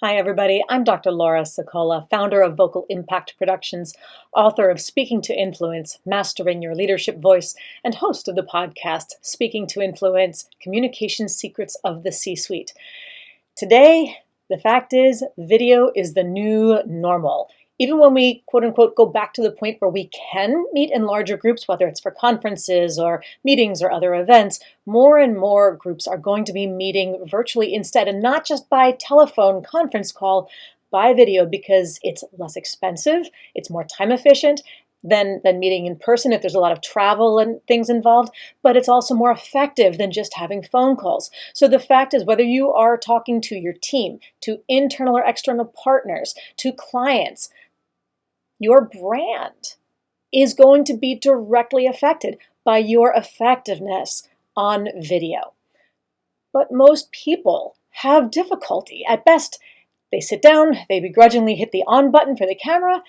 Hi, everybody. I'm Dr. Laura Sicola, founder of Vocal Impact Productions, author of Speaking to Influence, Mastering Your Leadership Voice, and host of the podcast, Speaking to Influence, Communication Secrets of the C-Suite. Today, the fact is, video is the new normal. Even when we, quote unquote, go back to the point where we can meet in larger groups, whether it's for conferences or meetings or other events, more and more groups are going to be meeting virtually instead, and not just by telephone conference call, by video, because it's less expensive, it's more time efficient than meeting in person if there's a lot of travel and things involved, but it's also more effective than just having phone calls. So the fact is, whether you are talking to your team, to internal or external partners, to clients, your brand is going to be directly affected by your effectiveness on video. But most people have difficulty. At best, they sit down, they begrudgingly hit the on button for the camera,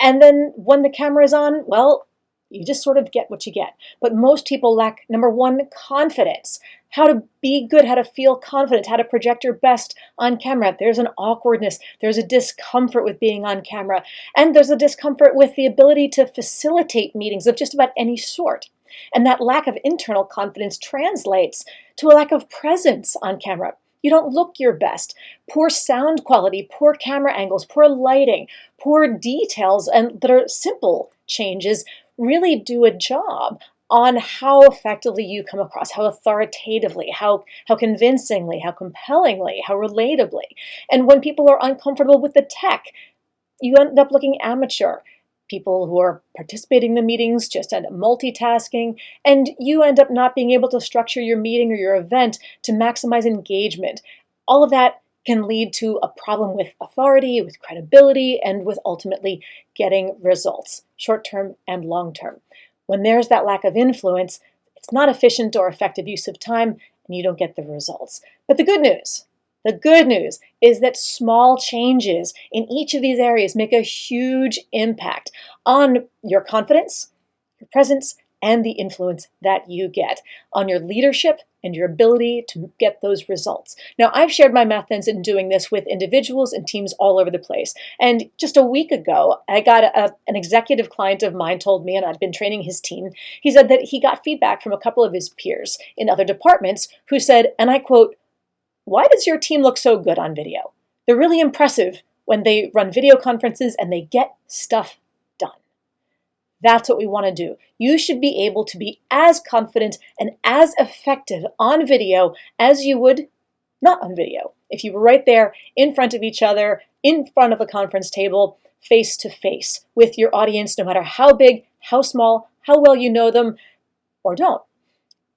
and then when the camera is on, well, you just sort of get what you get. But most people lack, number one, confidence. How to be good, how to feel confident, how to project your best on camera. There's an awkwardness, there's a discomfort with being on camera, and there's a discomfort with the ability to facilitate meetings of just about any sort. And that lack of internal confidence translates to a lack of presence on camera. You don't look your best. Poor sound quality, poor camera angles, poor lighting, poor details, and that are simple changes really do a job on how effectively you come across, how authoritatively, how convincingly, how compellingly, how relatably. And when people are uncomfortable with the tech, you end up looking amateur. People who are participating in the meetings just end up multitasking, and you end up not being able to structure your meeting or your event to maximize engagement. All of that can lead to a problem with authority, with credibility, and with ultimately getting results, short-term and long-term. When there's that lack of influence, it's not efficient or effective use of time, and you don't get the results. But the good news is that small changes in each of these areas make a huge impact on your confidence, your presence, and the influence that you get on your leadership and your ability to get those results. Now, I've shared my methods in doing this with individuals and teams all over the place. And just a week ago, I got an executive client of mine told me, and I've been training his team, he said that he got feedback from a couple of his peers in other departments who said, and I quote, "Why does your team look so good on video? They're really impressive when they run video conferences and they get stuff done." That's what we want to do. You should be able to be as confident and as effective on video as you would not on video. If you were right there in front of each other, in front of a conference table, face to face with your audience, no matter how big, how small, how well you know them or don't.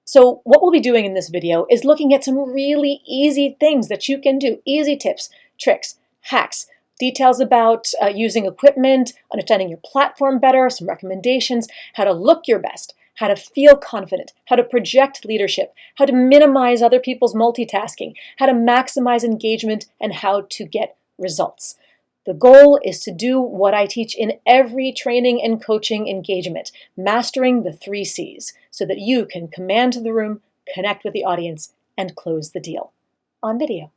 So what we'll be doing in this video is looking at some really easy things that you can do, easy tips, tricks, hacks, details about using equipment, understanding your platform better, some recommendations, how to look your best, how to feel confident, how to project leadership, how to minimize other people's multitasking, how to maximize engagement, and how to get results. The goal is to do what I teach in every training and coaching engagement, mastering the 3 C's, so that you can command the room, connect with the audience, and close the deal on video.